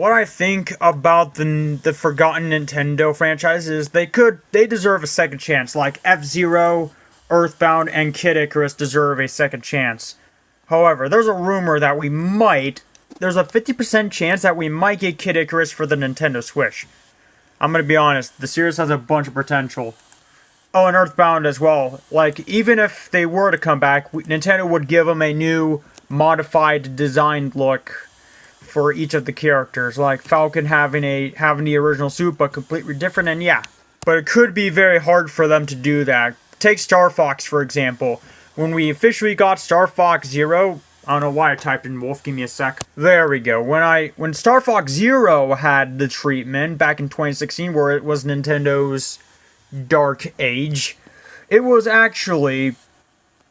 what I think about the forgotten Nintendo franchises, they deserve a second chance. Like F-Zero, Earthbound, and Kid Icarus deserve a second chance. However, there's a 50% chance that we might get Kid Icarus for the Nintendo Switch. I'm gonna be honest, the series has a bunch of potential. Oh, and Earthbound as well. Like, even if they were to come back, Nintendo would give them a new, modified, designed look for each of the characters. Like, Falcon having the original suit, but completely different, and yeah. But it could be very hard for them to do that. Take Star Fox, for example. When we officially got Star Fox Zero, I don't know why I typed in Wolf, give me a sec. There we go. When Star Fox Zero had the treatment back in 2016, where it was Nintendo's Dark Age,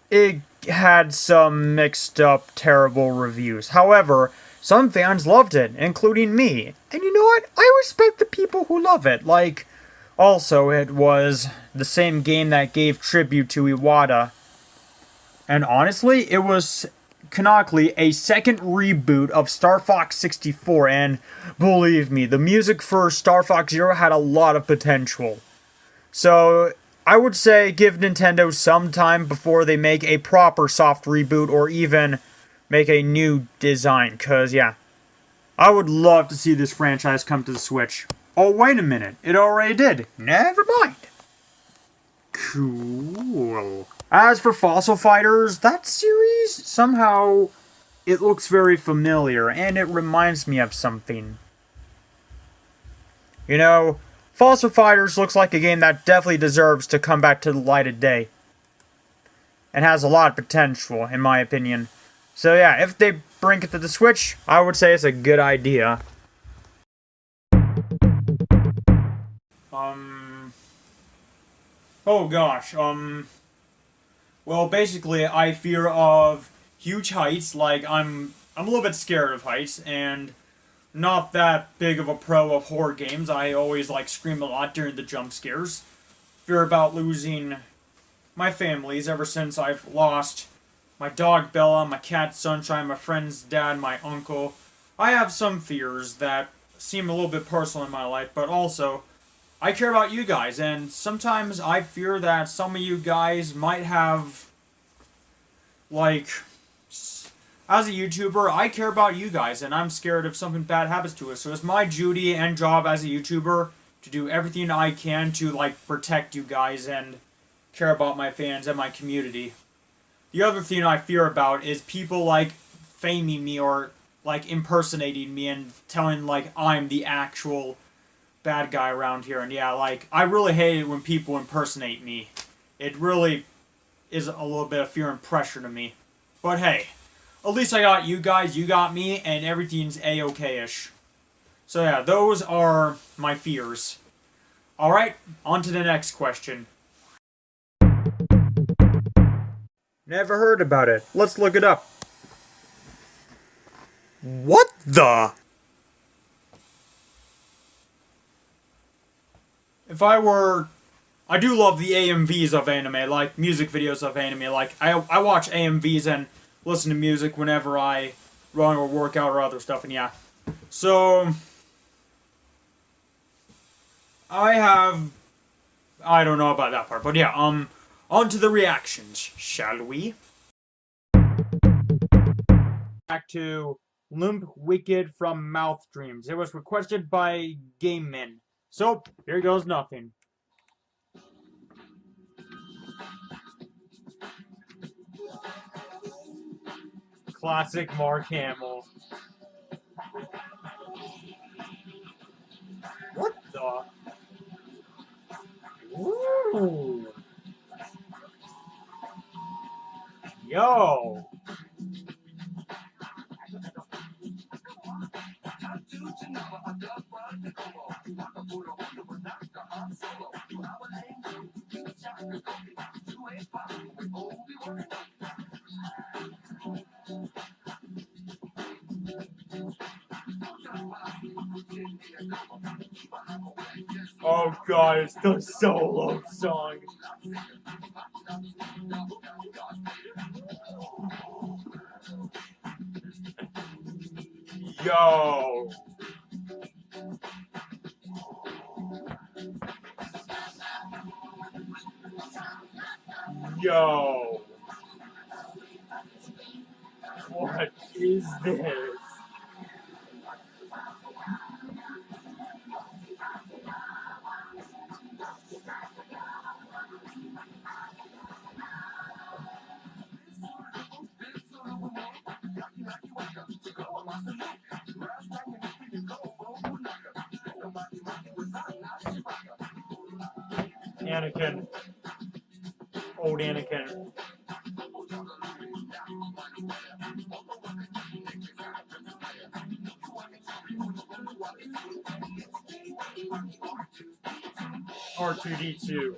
it had some mixed up, terrible reviews. However, some fans loved it, including me. And you know what? I respect the people who love it. Like, also, it was the same game that gave tribute to Iwata. And honestly, it was canonically a second reboot of Star Fox 64. And believe me, the music for Star Fox Zero had a lot of potential. So, I would say give Nintendo some time before they make a proper soft reboot or even make a new design. Because, yeah, I would love to see this franchise come to the Switch. Oh, wait a minute. It already did. Never mind. Cool. As for Fossil Fighters, that series, somehow, it looks very familiar, and it reminds me of something. You know, Fossil Fighters looks like a game that definitely deserves to come back to the light of day. And has a lot of potential, in my opinion. So yeah, if they bring it to the Switch, I would say it's a good idea. Oh gosh, well, basically, I fear of huge heights. Like, I'm a little bit scared of heights, and not that big of a pro of horror games. I always, like, scream a lot during the jump scares. Fear about losing my families ever since I've lost my dog Bella, my cat Sunshine, my friend's dad, my uncle. I have some fears that seem a little bit personal in my life, but also, I care about you guys, and sometimes I fear that some of you guys might have, like, as a YouTuber, I care about you guys, and I'm scared if something bad happens to us. So it's my duty and job as a YouTuber to do everything I can to, like, protect you guys and care about my fans and my community. The other thing I fear about is people, like, faming me or, like, impersonating me and telling, like, I'm the actual bad guy around here. And yeah, like, I really hate it when people impersonate me. It really is a little bit of fear and pressure to me. But hey, at least I got you guys, you got me, and everything's A-okay-ish. So yeah, those are my fears. Alright, on to the next question. Never heard about it. Let's look it up. What the? I do love the AMVs of anime, like music videos of anime. Like, I watch AMVs and listen to music whenever I run or work out or other stuff, and yeah. So, I don't know about that part, but yeah, on to the reactions, shall we? Back to Limp Wicked from Mouth Dreams. It was requested by Game Min. So, here goes nothing. Classic Mark Hamill. What the? Ooh. Yo. Oh god, it's the solo song. Yo. Yo! What is this? Anakin. Old Anakin. R2-D2.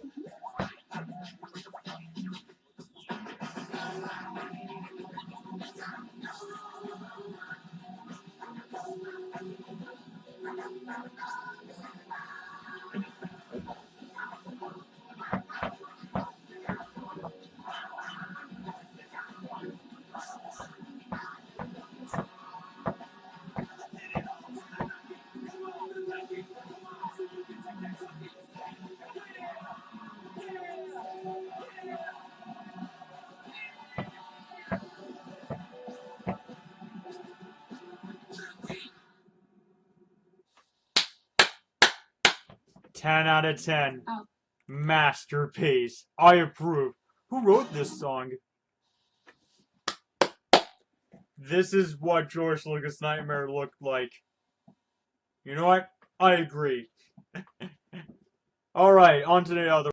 Ten out of 10. Oh. Masterpiece. I approve. Who wrote this song? This is what George Lucas' Nightmare looked like. You know what? I agree. Alright, on to the other.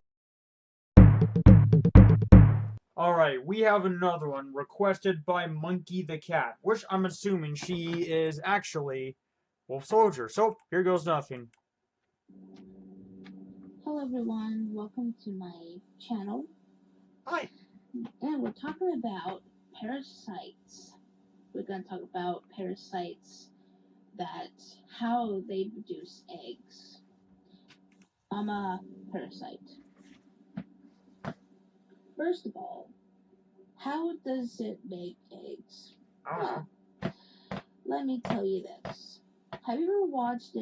Alright, we have another one requested by Monkey the Cat, which I'm assuming she is actually Wolf Soldier. So, here goes nothing. Hello everyone, welcome to my channel. Hi. And we're talking about parasites. We're going to talk about parasites, how they produce eggs. I'm a parasite. First of all, how does it make eggs? I don't know. Well, let me tell you this. Have you ever watched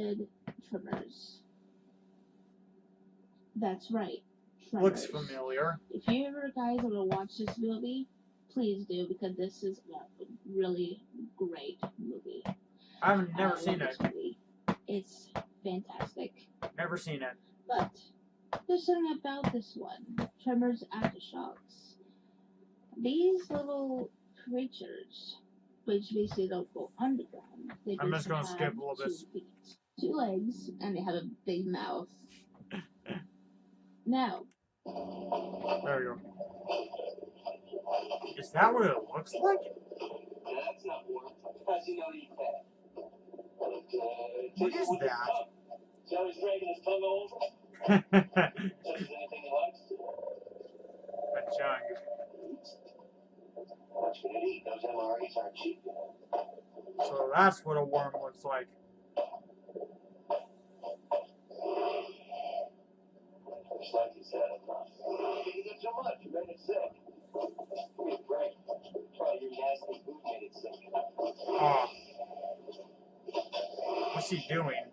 Tremors? That's right, Tremors. Looks familiar. If you ever guys want to watch this movie, please do, because this is a really great movie. I've never seen it. Movie. It's fantastic. Never seen it. But there's something about this one, Tremors Aftershocks. These little creatures, which basically don't go underground, they I'm just basically gonna skip a little bit. 2 feet, 2 legs, and they have a big mouth. Now, there you go. Is that what it looks like? That's not warm. How's you know you can? What is that? So he's dragging his tongue over. So there's anything he likes to. A jug. What you gonna eat? Those MREs aren't cheap. So that's what a worm looks like. Looks like he's had enough. You did so much. You made it sick. Give me a break. Probably your nasty food made it sick. Oh. What's he doing?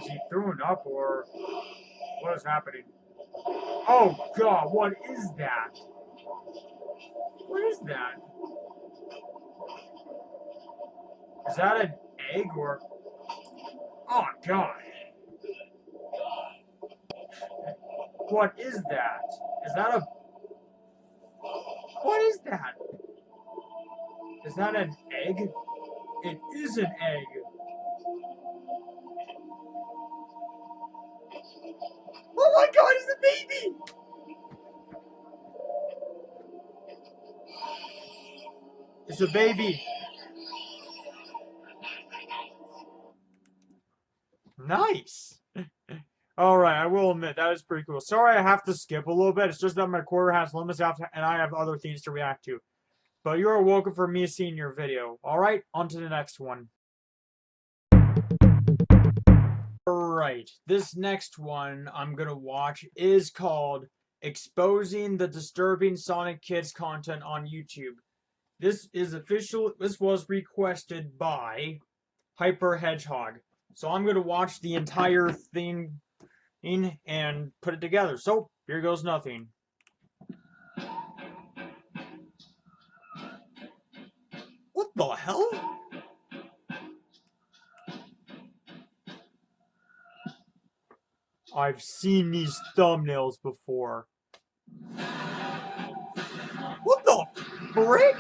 Is he throwing up or what is happening? Oh god, what is that? What is that? Is that an egg or... Oh god. What is that? Is that a... What is that? Is that an egg? It is an egg. Oh my god, it's a baby! It's a baby. Nice. Alright, I will admit, that is pretty cool. Sorry I have to skip a little bit. It's just that my quarter has limits and I have other things to react to. But you are welcome for me seeing your video. Alright, on to the next one. Alright, this next one I'm gonna watch is called Exposing the Disturbing Sonic Kids Content on YouTube. This was requested by Hyper Hedgehog. So I'm gonna watch the entire thing and put it together. So here goes nothing. What the hell? I've seen these thumbnails before. What the frick?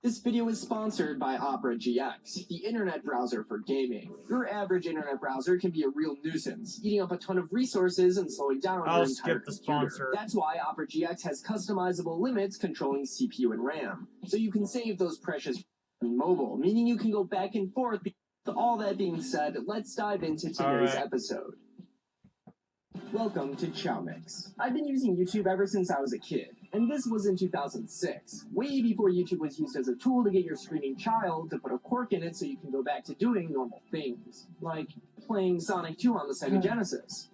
This video is sponsored by Opera GX, the internet browser for gaming. Your average internet browser can be a real nuisance, eating up a ton of resources and slowing down your I'll entire skip the computer. sponsor. That's why Opera GX has customizable limits controlling CPU and RAM, so you can save those precious mobile, meaning you can go back and forth. All that being said, let's dive into today's episode. Welcome to Chowmix. I've been using YouTube ever since I was a kid, and this was in 2006, way before YouTube was used as a tool to get your screaming child to put a quirk in it so you can go back to doing normal things, like playing Sonic 2 on the Sega Genesis.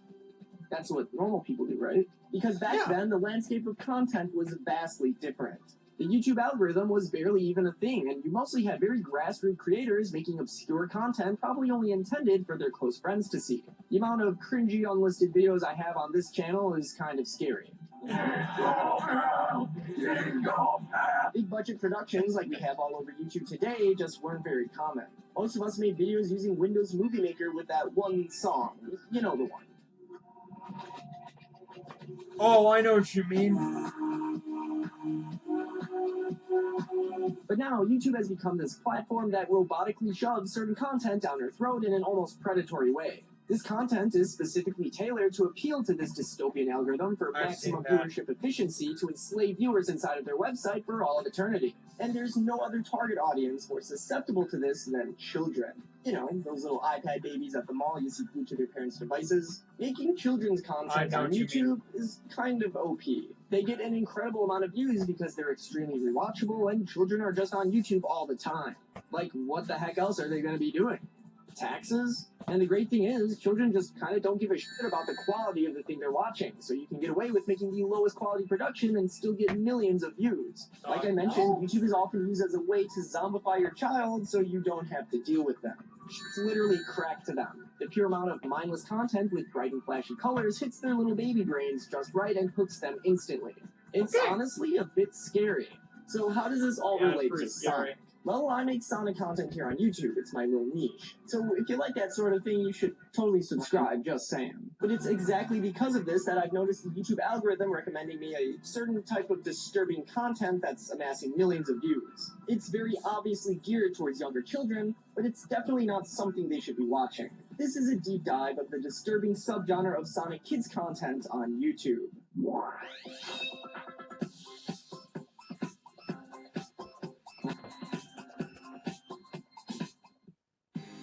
That's what normal people do, right? Because back then, the landscape of content was vastly different. The YouTube algorithm was barely even a thing, and you mostly had very grassroots creators making obscure content probably only intended for their close friends to see. The amount of cringy unlisted videos I have on this channel is kind of scary. Big budget productions like we have all over YouTube today just weren't very common. Most of us made videos using Windows Movie Maker with that one song. You know the one. Oh, I know what you mean. But now, YouTube has become this platform that robotically shoves certain content down your throat in an almost predatory way. This content is specifically tailored to appeal to this dystopian algorithm for maximum viewership efficiency to enslave viewers inside of their website for all of eternity. And there's no other target audience more susceptible to this than children. You know, those little iPad babies at the mall you see glued to their parents' devices. Making children's content on YouTube is kind of OP. They get an incredible amount of views because they're extremely rewatchable and children are just on YouTube all the time. Like, what the heck else are they going to be doing? Taxes? And the great thing is, children just kind of don't give a shit about the quality of the thing they're watching, so you can get away with making the lowest quality production and still get millions of views. Like I mentioned, YouTube is often used as a way to zombify your child so you don't have to deal with them. It's literally crack to them. The pure amount of mindless content with bright and flashy colors hits their little baby brains just right and hooks them instantly. It's honestly a bit scary. So how does this all relate to Sonic? Well, I make Sonic content here on YouTube. It's my little niche. So if you like that sort of thing, you should totally subscribe, just saying. But it's exactly because of this that I've noticed the YouTube algorithm recommending me a certain type of disturbing content that's amassing millions of views. It's very obviously geared towards younger children, but it's definitely not something they should be watching. This is a deep dive of the disturbing subgenre of Sonic Kids content on YouTube.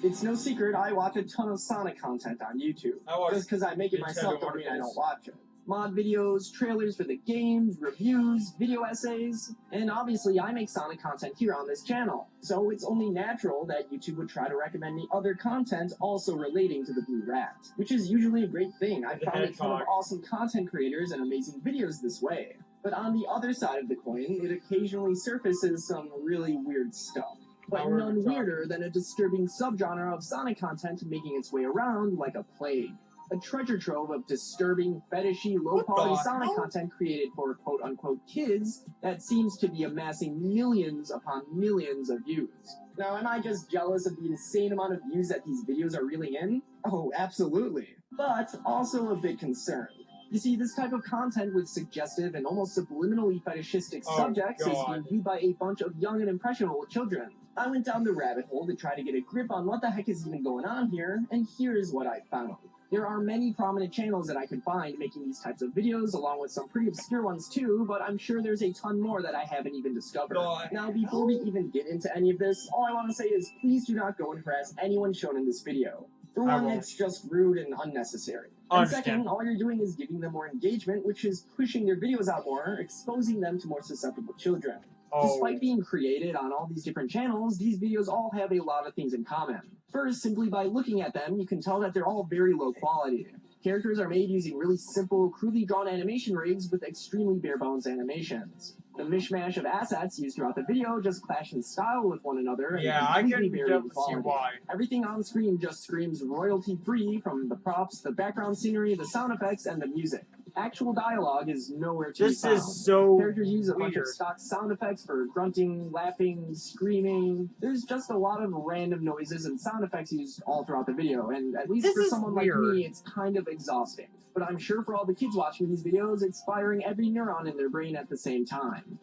It's no secret I watch a ton of Sonic content on YouTube. Just because I make it myself don't mean I don't watch it. Mod videos, trailers for the games, reviews, video essays, and obviously I make Sonic content here on this channel. So it's only natural that YouTube would try to recommend me other content also relating to the Blue Rat, which is usually a great thing. I've found a ton of awesome content creators and amazing videos this way. But on the other side of the coin, it occasionally surfaces some really weird stuff. But none weirder than a disturbing subgenre of Sonic content making its way around like a plague. A treasure trove of disturbing, fetishy, low-quality Sonic content created for quote-unquote kids that seems to be amassing millions upon millions of views. Now, am I just jealous of the insane amount of views that these videos are reeling in? Oh, absolutely. But also a bit concerned. You see, this type of content with suggestive and almost subliminally fetishistic subjects is being viewed by a bunch of young and impressionable children. I went down the rabbit hole to try to get a grip on what the heck is even going on here, and here's what I found. There are many prominent channels that I could find making these types of videos, along with some pretty obscure ones too, but I'm sure there's a ton more that I haven't even discovered. Now, before we even get into any of this, all I want to say is please do not go and harass anyone shown in this video. For one, it's just rude and unnecessary. And second, all you're doing is giving them more engagement, which is pushing their videos out more, exposing them to more susceptible children. Despite being created on all these different channels, these videos all have a lot of things in common. First, simply by looking at them, you can tell that they're all very low quality. Characters are made using really simple, crudely drawn animation rigs with extremely bare-bones animations. The mishmash of assets used throughout the video just clash in style with one another and Yeah, I completely can vary in definitely see quality. why. Everything on screen just screams royalty-free, from the props, the background scenery, the sound effects, and the music. Actual dialogue is nowhere to be This found. is so Characters use a bunch of weird. stock sound effects for grunting, laughing, screaming. There's just a lot of random noises and sound effects used all throughout the video, and at least This for is someone weird. like me, it's kind of exhausting. But I'm sure for all the kids watching these videos, it's firing every neuron in their brain at the same time.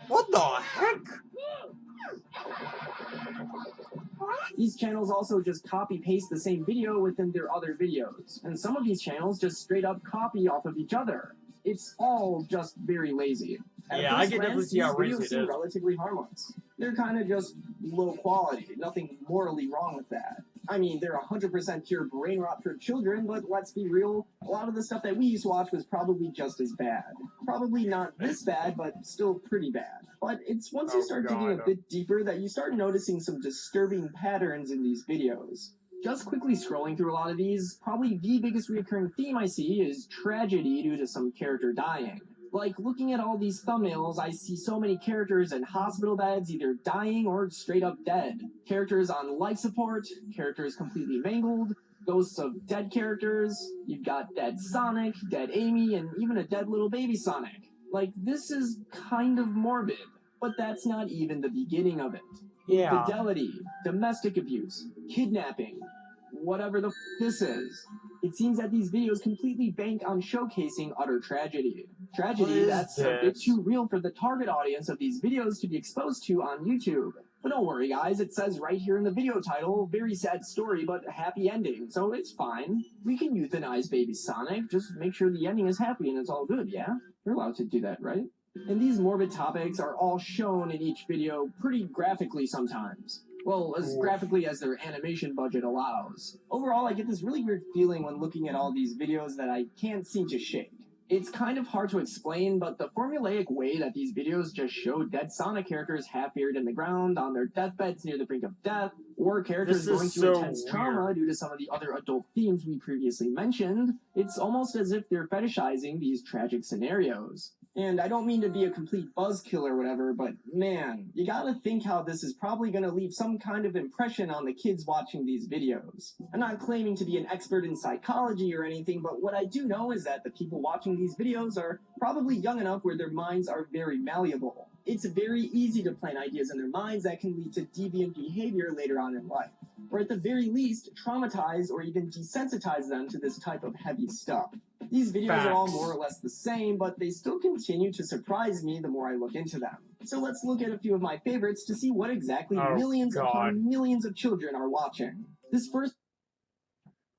What the heck? These channels also just copy-paste the same video within their other videos, and some of these channels just straight up copy off of each other. It's all just very lazy. At Yeah, I first can definitely glance, see how these lazy videos it seem is. relatively harmless. They're kind of just low quality, nothing morally wrong with that. I mean, they're 100% pure brain rot for children, but let's be real, a lot of the stuff that we used to watch was probably just as bad. Probably not this bad, but still pretty bad. But it's once you start digging a bit deeper that you start noticing some disturbing patterns in these videos. Just quickly scrolling through a lot of these, probably the biggest recurring theme I see is tragedy due to some character dying. Like, looking at all these thumbnails, I see so many characters in hospital beds either dying or straight up dead. Characters on life support, characters completely mangled, ghosts of dead characters, you've got dead Sonic, dead Amy, and even a dead little baby Sonic. Like, this is kind of morbid, but that's not even the beginning of it. Yeah. Infidelity, domestic abuse, kidnapping, whatever the this is. It seems that these videos completely bank on showcasing utter tragedy. Tragedy that's a bit too real for the target audience of these videos to be exposed to on YouTube. But don't worry guys, it says right here in the video title, very sad story but happy ending, so it's fine. We can euthanize baby Sonic, just make sure the ending is happy and it's all good, yeah? You're allowed to do that, right? And these morbid topics are all shown in each video pretty graphically sometimes. Well, as graphically as their animation budget allows. Overall, I get this really weird feeling when looking at all these videos that I can't seem to shake. It's kind of hard to explain, but the formulaic way that these videos just show dead Sonic characters half buried in the ground, on their deathbeds near the brink of death, or characters going through intense trauma due to some of the other adult themes we previously mentioned, it's almost as if they're fetishizing these tragic scenarios. And I don't mean to be a complete buzzkill or whatever, but man, you gotta think how this is probably gonna leave some kind of impression on the kids watching these videos. I'm not claiming to be an expert in psychology or anything, but what I do know is that the people watching these videos are probably young enough where their minds are very malleable. It's very easy to plant ideas in their minds that can lead to deviant behavior later on in life, or at the very least, traumatize or even desensitize them to this type of heavy stuff. These videos are all more or less the same, but they still continue to surprise me the more I look into them. So let's look at a few of my favorites to see what exactly millions upon millions of children are watching. This first...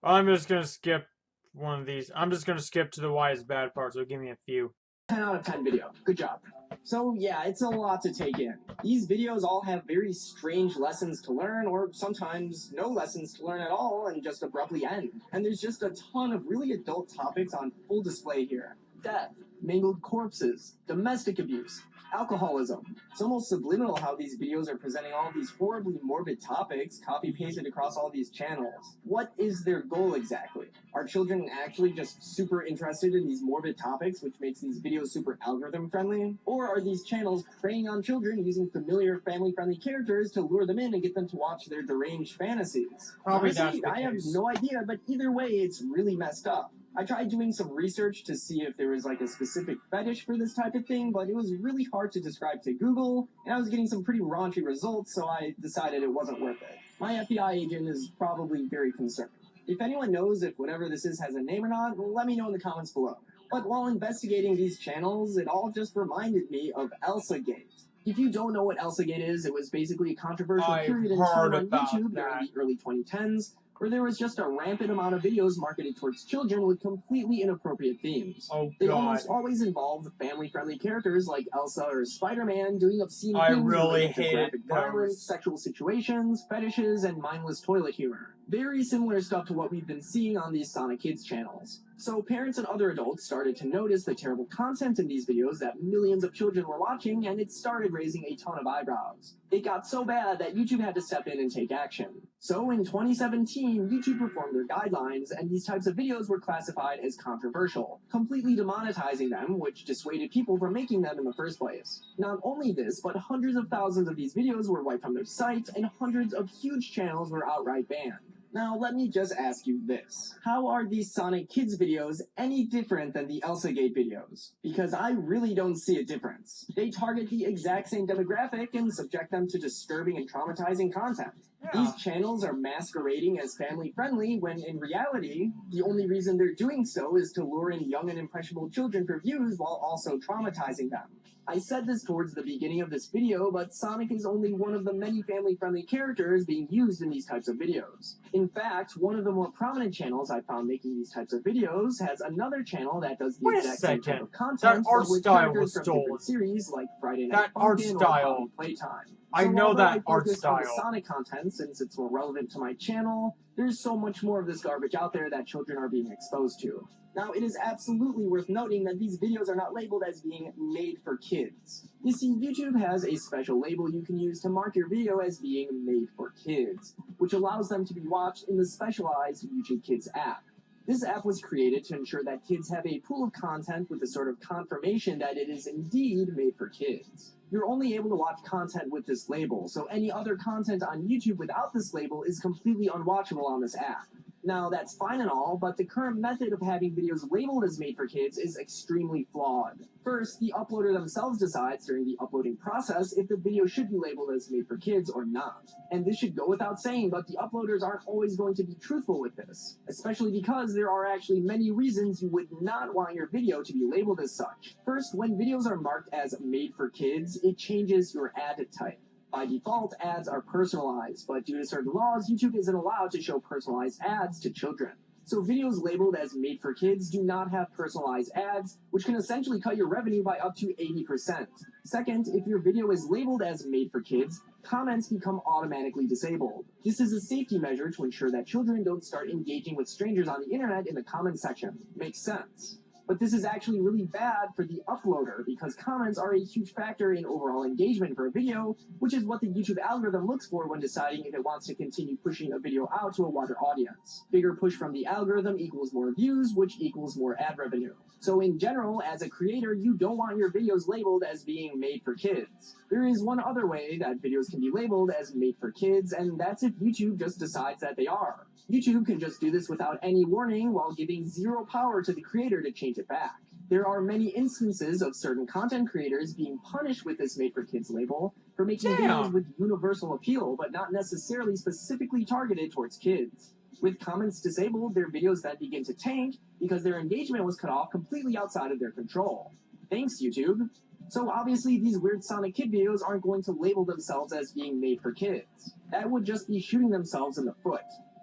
I'm just gonna skip one of these. I'm just gonna skip to the why is bad part, so give me a few. 10 out of 10 video. Good job. So yeah, it's a lot to take in. These videos all have very strange lessons to learn, or sometimes no lessons to learn at all and just abruptly end. And there's just a ton of really adult topics on full display here. Death, mangled corpses, domestic abuse, alcoholism. It's almost subliminal how these videos are presenting all these horribly morbid topics copy-pasted across all these channels. What is their goal exactly? Are children actually just super interested in these morbid topics, which makes these videos super algorithm-friendly? Or are these channels preying on children using familiar family-friendly characters to lure them in and get them to watch their deranged fantasies? Honestly, I have no idea, but either way, it's really messed up. I tried doing some research to see if there was like a specific fetish for this type of thing, but it was really hard to describe to Google, and I was getting some pretty raunchy results, so I decided it wasn't worth it. My FBI agent is probably very concerned. If anyone knows if whatever this is has a name or not, let me know in the comments below. But while investigating these channels, it all just reminded me of ElsaGate. If you don't know what ElsaGate is, it was basically a controversial period in time on YouTube during the early 2010s, where there was just a rampant amount of videos marketed towards children with completely inappropriate themes. They almost always involved family-friendly characters like Elsa or Spider-Man doing obscene things related to graphic violence, sexual situations, fetishes, and mindless toilet humor. Very similar stuff to what we've been seeing on these Sonic Kids channels. So parents and other adults started to notice the terrible content in these videos that millions of children were watching, and it started raising a ton of eyebrows. It got so bad that YouTube had to step in and take action. So in 2017, YouTube reformed their guidelines, and these types of videos were classified as controversial, completely demonetizing them, which dissuaded people from making them in the first place. Not only this, but hundreds of thousands of these videos were wiped from their site, and hundreds of huge channels were outright banned. Now, let me just ask you this. How are these Sonic Kids videos any different than the ElsaGate videos? Because I really don't see a difference. They target the exact same demographic and subject them to disturbing and traumatizing content. Yeah. These channels are masquerading as family-friendly when, in reality, the only reason they're doing so is to lure in young and impressionable children for views while also traumatizing them. I said this towards the beginning of this video, but Sonic is only one of the many family-friendly characters being used in these types of videos. In fact, one of the more prominent channels I found making these types of videos has another channel that does the exact same type of content, art but with style characters was from stolen. different series like Friday Night That art Funkin' or style. Poppy Playtime. I know although that I art focused on the style. Sonic content since it's more relevant to my channel, there's so much more of this garbage out there that children are being exposed to. Now, it is absolutely worth noting that these videos are not labeled as being made for kids. You see, YouTube has a special label you can use to mark your video as being made for kids, which allows them to be watched in the specialized YouTube Kids app. This app was created to ensure that kids have a pool of content with the sort of confirmation that it is indeed made for kids. You're only able to watch content with this label, so any other content on YouTube without this label is completely unwatchable on this app. Now, that's fine and all, but the current method of having videos labeled as made for kids is extremely flawed. First, the uploader themselves decides during the uploading process if the video should be labeled as made for kids or not. And this should go without saying, but the uploaders aren't always going to be truthful with this, especially because there are actually many reasons you would not want your video to be labeled as such. First, when videos are marked as made for kids, it changes your ad type. By default, ads are personalized, but due to certain laws, YouTube isn't allowed to show personalized ads to children. So videos labeled as made for kids do not have personalized ads, which can essentially cut your revenue by up to 80%. Second, if your video is labeled as made for kids, comments become automatically disabled. This is a safety measure to ensure that children don't start engaging with strangers on the internet in the comments section. Makes sense. But this is actually really bad for the uploader because comments are a huge factor in overall engagement for a video, which is what the YouTube algorithm looks for when deciding if it wants to continue pushing a video out to a wider audience. Bigger push from the algorithm equals more views, which equals more ad revenue. So in general, as a creator, you don't want your videos labeled as being made for kids. There is one other way that videos can be labeled as made for kids, and that's if YouTube just decides that they are. YouTube can just do this without any warning while giving zero power to the creator to change it back. There are many instances of certain content creators being punished with this made for kids label for making videos with universal appeal, but not necessarily specifically targeted towards kids. With comments disabled, their videos then begin to tank because their engagement was cut off completely outside of their control. Thanks, YouTube. So obviously these weird Sonic Kid videos aren't going to label themselves as being made for kids. That would just be shooting themselves in the foot.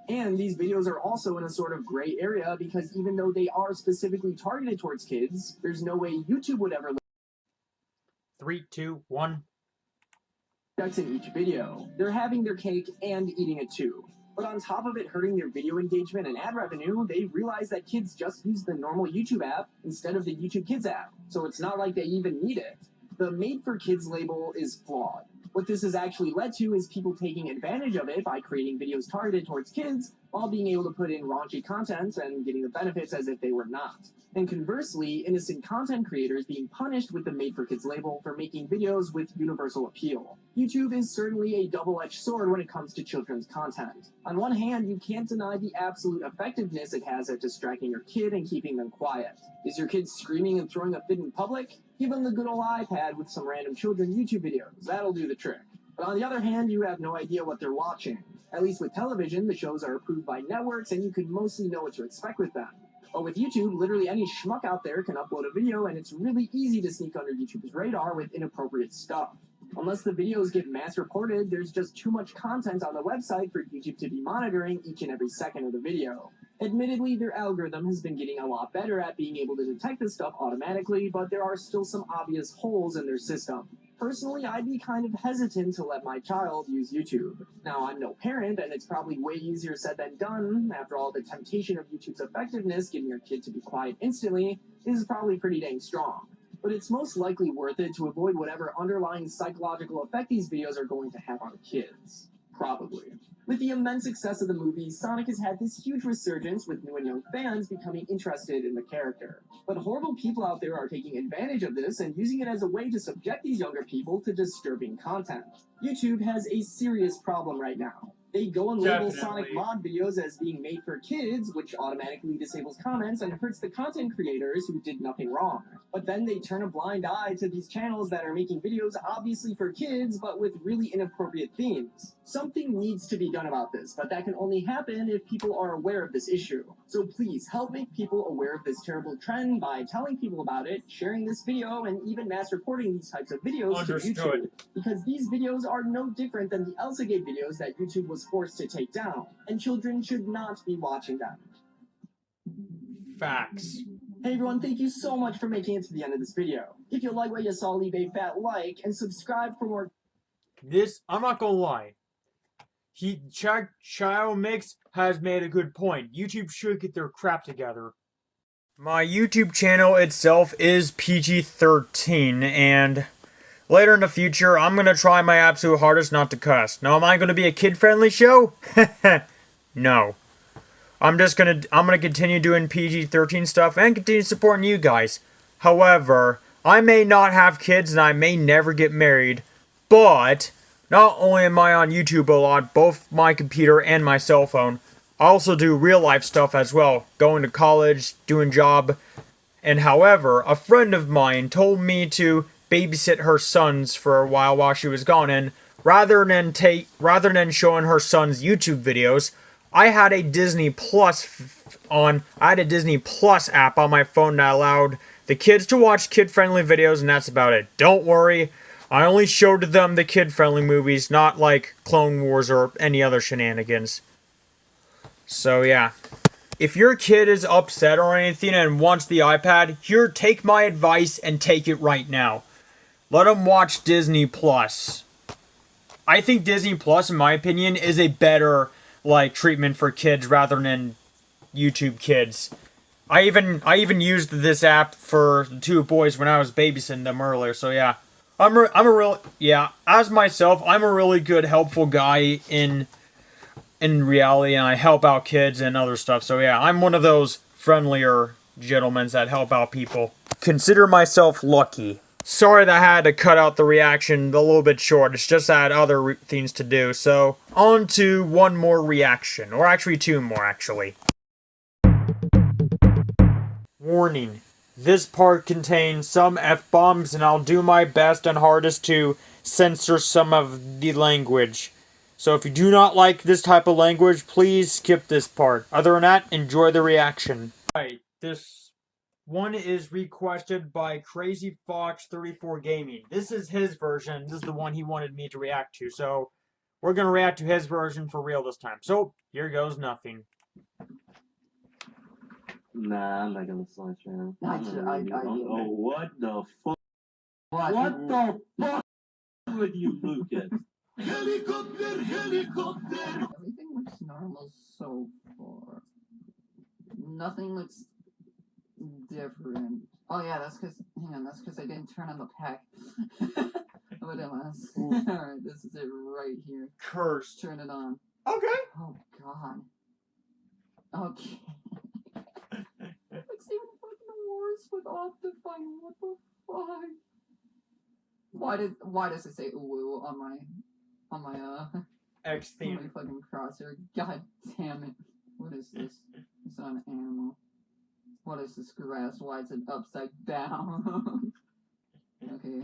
And these videos are also in a sort of gray area because even though they are specifically targeted towards kids, there's no way YouTube would ever 3, 2, 1. in each video. They're having their cake and eating it too. But on top of it hurting their video engagement and ad revenue, they realize that kids just use the normal YouTube app instead of the YouTube Kids app. So it's not like they even need it. The Made for Kids label is flawed. What this has actually led to is people taking advantage of it by creating videos targeted towards kids while being able to put in raunchy content and getting the benefits as if they were not. And conversely, innocent content creators being punished with the Made for Kids label for making videos with universal appeal. YouTube is certainly a double-edged sword when it comes to children's content. On one hand, you can't deny the absolute effectiveness it has at distracting your kid and keeping them quiet. Is your kid screaming and throwing a fit in public? Give them the good old iPad with some random children YouTube videos. That'll do the trick. But on the other hand, you have no idea what they're watching. At least with television, the shows are approved by networks and you can mostly know what to expect with them. But with YouTube, literally any schmuck out there can upload a video and it's really easy to sneak under YouTube's radar with inappropriate stuff. Unless the videos get mass reported, there's just too much content on the website for YouTube to be monitoring each and every second of the video. Admittedly, their algorithm has been getting a lot better at being able to detect this stuff automatically, but there are still some obvious holes in their system. Personally, I'd be kind of hesitant to let my child use YouTube. Now, I'm no parent, and it's probably way easier said than done. After all, the temptation of YouTube's effectiveness, getting your kid to be quiet instantly, is probably pretty dang strong. But it's most likely worth it to avoid whatever underlying psychological effect these videos are going to have on kids. Probably. With the immense success of the movie, Sonic has had this huge resurgence with new and young fans becoming interested in the character. But horrible people out there are taking advantage of this and using it as a way to subject these younger people to disturbing content. YouTube has a serious problem right now. They go and label Sonic mod videos as being made for kids, which automatically disables comments and hurts the content creators who did nothing wrong. But then they turn a blind eye to these channels that are making videos obviously for kids, but with really inappropriate themes. Something needs to be done about this, but that can only happen if people are aware of this issue. So please help make people aware of this terrible trend by telling people about it, sharing this video, and even mass recording these types of videos to YouTube. Because these videos are no different than the ElsaGate videos that YouTube was forced to take down, and children should not be watching them. Facts. Hey everyone, thank you so much for making it to the end of this video. If you like what you saw, leave a fat like and subscribe for more. I'm not gonna lie. Child Mix has made a good point. YouTube should get their crap together. My YouTube channel itself is PG-13, and later in the future, I'm gonna try my absolute hardest not to cuss. Now, am I gonna be a kid-friendly show? No. I'm gonna continue doing PG-13 stuff and continue supporting you guys. However, I may not have kids and I may never get married, but not only am I on YouTube a lot, both my computer and my cell phone, I also do real life stuff as well, going to college, doing job, and however, a friend of mine told me to babysit her sons for a while she was gone, and rather than showing her sons YouTube videos, I had a Disney Plus app on my phone that allowed the kids to watch kid-friendly videos, and that's about it. Don't worry, I only showed them the kid-friendly movies, not like Clone Wars or any other shenanigans. So yeah, if your kid is upset or anything and wants the iPad, here, take my advice and take it right now. Let them watch Disney Plus. I think Disney Plus, in my opinion, is a better treatment for kids rather than YouTube Kids. I even used this app for the two boys when I was babysitting them earlier. So yeah, as myself, I'm a really good, helpful guy in reality, and I help out kids and other stuff. So yeah, I'm one of those friendlier gentlemen that help out people. Consider myself lucky. Sorry that I had to cut out the reaction a little bit short. It's just I had other things to do. So, on to one more reaction. Or actually, two more, actually. Warning. This part contains some F-bombs, and I'll do my best and hardest to censor some of the language. So if you do not like this type of language, please skip this part. Other than that, enjoy the reaction. Alright, this one is requested by Crazy Fox 34 Gaming. This is his version. This is the one he wanted me to react to. So we're gonna react to his version for real this time. So here goes nothing. Nah, I'm not gonna slash you. Oh, what the fuck? What the fuck with you, Lucas? Helicopter! Everything looks normal so far. Nothing looks different. Oh yeah, that's because I didn't turn on the pack. What else? Alright, this is it right here. Cursed. Turn it on. Okay. Oh god. Okay. It's even fucking worse with Optifine. What the fuck? Why does it say ooh on my X theme. my fucking crosshair? God damn it. What is this? It's not an animal. What is this grass? Why is it upside down? Okay.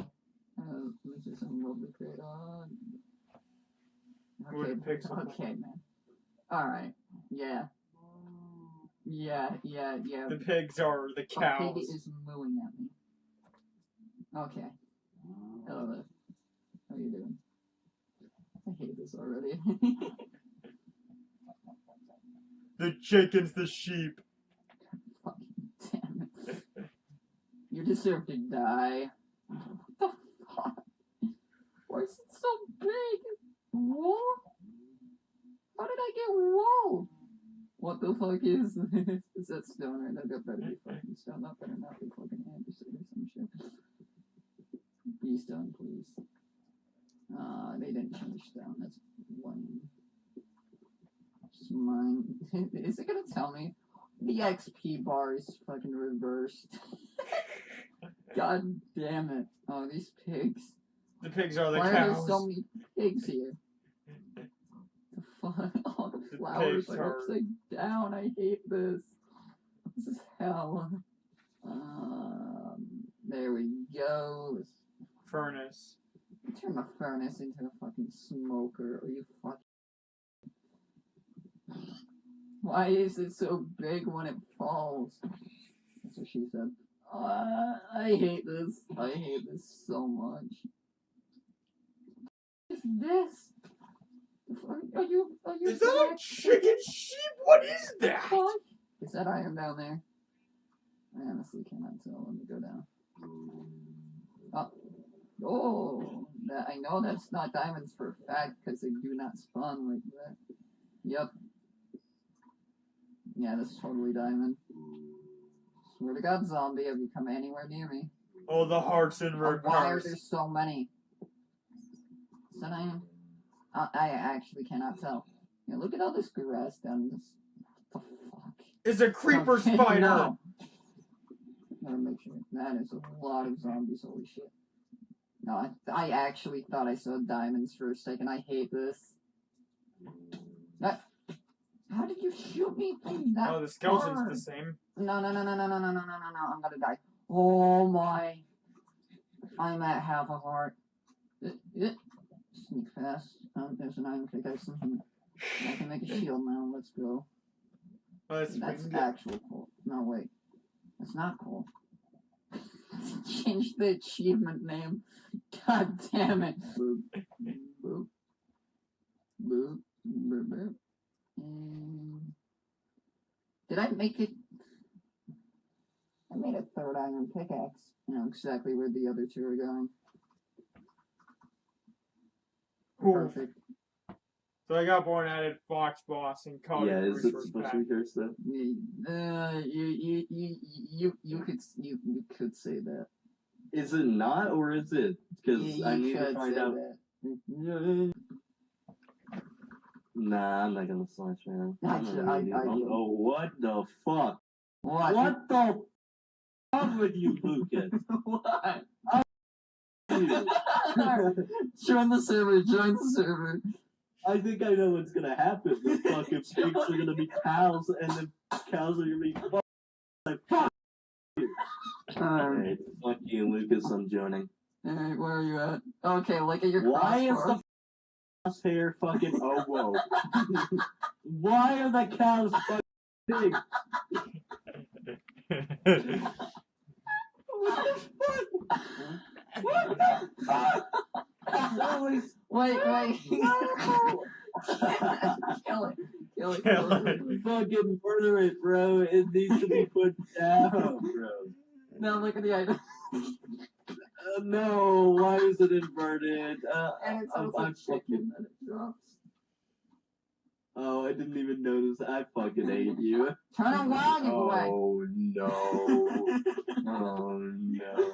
Which is some lovely create on. Okay, man. Alright. Yeah. Yeah. The pigs are the cows. A pig is mooing at me. Okay. Hello there. How you doing? I hate this already. The chicken's the sheep. Fucking damn it. You deserve to die. What the fuck? Why is it so big? Wool? How did I get wool? What the fuck is this? Is that stone right? That better be fucking stone. That better not be fucking andesite or some shit. Be stone, please. They didn't change stone. That's one. Just mine. Is it gonna tell me? The XP bar is fucking reversed. God damn it. Oh, these pigs. The pigs are the Why cows. are there so many pigs here? The fuck? All the flowers pigs are are- upside down. I hate this. This is hell. There we go. Let's Furnace. turn the furnace into a fucking smoker. Are you fucking... Why is it so big when it falls? That's what she said. I hate this. I hate this so much. What is this? Are you Is that a chicken sheep? What is that? fuck? Is that iron down there? I honestly cannot tell. Let me go down. Oh, I know that's not diamonds for a fact because they do not spawn like that. Yep. Yeah, that's totally diamond. Swear to God, zombie, have you come anywhere near me? Oh, the hearts and red Why are cars. there so many? Is that iron? I actually cannot tell. Yeah, look at all this grass down this. What the fuck? It's a creeper Okay, spider. no. Gotta make sure. That is a lot of zombies, holy shit. No, I actually thought I saw diamonds for a second. I hate this. How did you shoot me from that Oh, the skeleton's far? the same. No, I'm gonna die. Oh my. I'm at half a heart. Sneak fast. There's an iron pickaxe. I can make a shield now. Let's go. Oh, That's actual coal. No, wait. That's not coal. Change the achievement name. God damn it. Boop. Boop. Boop. Boop. Boop. Did I make it? I made a third iron pickaxe. I know exactly where the other two are going. Perfect. So I got born added Fox Boss and called Yeah, it is it Resource supposed Pack. to be cursed though? You could say that. Is it not, or is it? Because I need to find out. That. Nah, I'm not gonna slash man. Actually, Oh, what the fuck? What? What the fuck with you, Lucas? What? Dude, Join the server. Join the server. I think I know what's gonna happen. The fucking pigs are gonna be cows, and the cows are gonna be like, fuck you. Alright, fuck you, Lucas, I'm joining. Alright, where are you at? Okay, look at your Why is crossbar. the hair fucking oboe? Why are the cows fucking pigs? What the fuck? What the fuck? Always Wait. no! Kill it. Fucking murder it, bro. It needs to be put down, bro. Now look at the item. No, why is it inverted? And it's also I'm chicken fucking. that it drops. Oh, I didn't even notice. I fucking hate you. Turn around, you boy. Oh no. Oh no.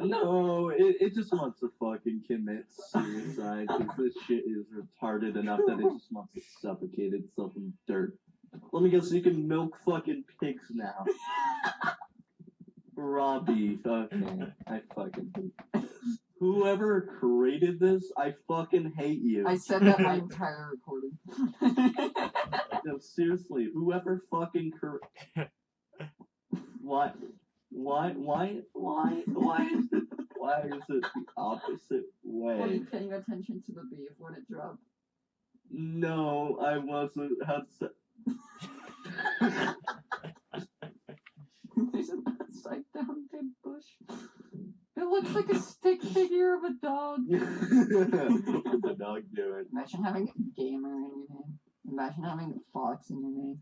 No, it just wants to fucking commit suicide because this shit is retarded enough that it just wants to suffocate itself in dirt. Let me guess, you can milk fucking pigs now. Raw beef, okay. I fucking hate whoever created this, I fucking hate you. I said that my entire recording. No, seriously, whoever fucking Why is it the opposite Were way? you paying attention to the beef when it dropped? No, I wasn't. There's an upside down dead bush. It looks like a stick figure of a dog. What did the dog do it? Imagine having a gamer in your name. Imagine having a fox in your name.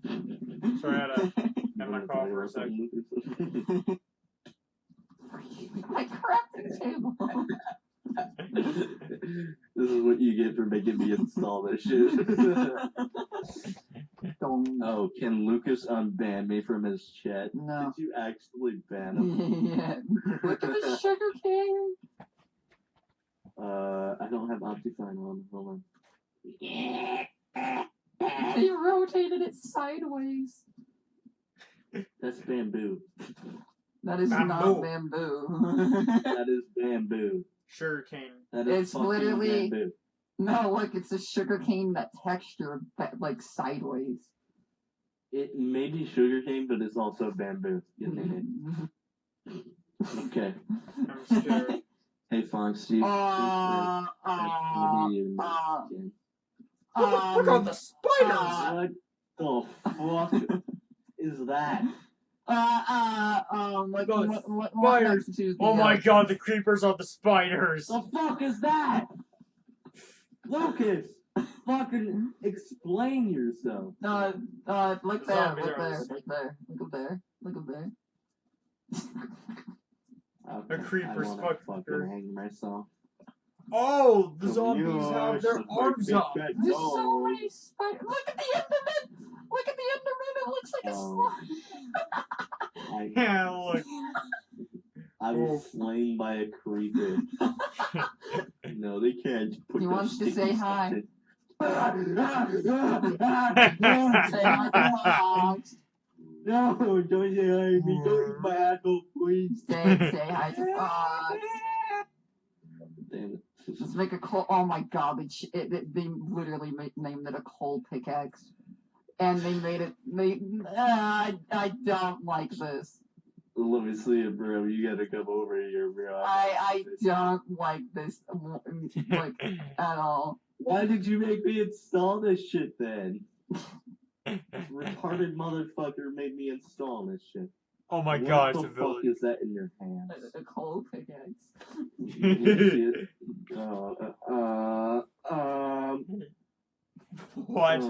And Sorry, I had my call for a second. crafting table. This is what you get for making me install this shit. Don't. Oh, can Lucas unban me from his chat? No. Did you actually ban him? Yeah. Look at the sugar cane. I don't have Optifine on. Hold on. They rotated it sideways. That's bamboo. That is Bamboo. not bamboo. That is bamboo. Sugarcane. That is It's fucking literally- bamboo. No, look, it's a sugar cane that texture, like sideways. It may be sugarcane, but it's also bamboo. You need it. Okay. I'm scared. Hey, Fox, Steve. Look Look on the spiders! What the fuck is that? what Spiders. next Tuesday? Oh my god, the creepers are the spiders! The fuck is that? Lucas, fucking explain yourself. Look there, Zombies look are there, the- look there, look up there, look up there. Okay, A creeper's I wanna fucking- fucking hang myself. Oh, the So zombies you are have their such a arms big up! fat There's so dog. many spiders. Look at the Enderman! Look at the Enderman, it looks like a Oh. slime. Yeah, look. I was slain by a creeper. No, they can't put He those wants to sticky say stuff hi. in. Say hi to Fox. No, don't say hi to me. Don't eat my asshole, please. Say hi to Fox. Damn it. Let's make a coal. Oh my god, they literally named it a coal pickaxe. And they made it. I don't like this. Let me see it, bro. You gotta come over here, bro. I don't like this, like, at all. Why did you make me install this shit then? Retarded motherfucker made me install this shit. Oh my What god, the it's a fuck village. is that in your hands? A coal pickaxe. Let me see it. What?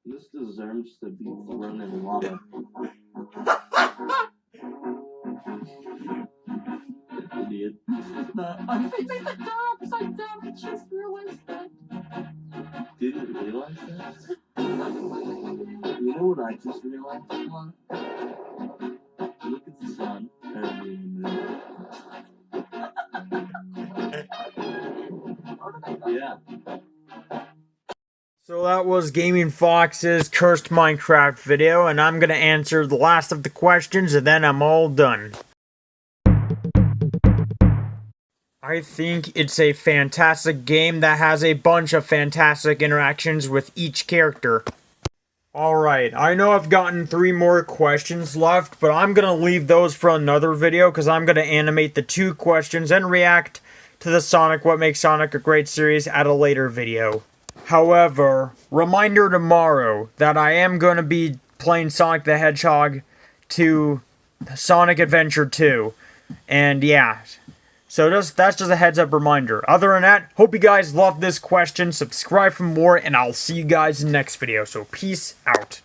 This deserves to be thrown in lava. Idiot. They made the door upside down. I just realized that. Didn't realize that? You know what I just realized? Look at the sun. Or the moon. Yeah. So that was Gaming Fox's Cursed Minecraft video, and I'm gonna answer the last of the questions, and then I'm all done. I think it's a fantastic game that has a bunch of fantastic interactions with each character. Alright, I know I've gotten 3 more questions left, but I'm gonna leave those for another video, because I'm gonna animate the 2 questions and react to the Sonic What Makes Sonic a Great series at a later video. However, reminder tomorrow that I am going to be playing Sonic the Hedgehog to Sonic Adventure 2. And yeah, so that's just a heads up reminder. Other than that, hope you guys loved this question, subscribe for more, and I'll see you guys in the next video. So peace out.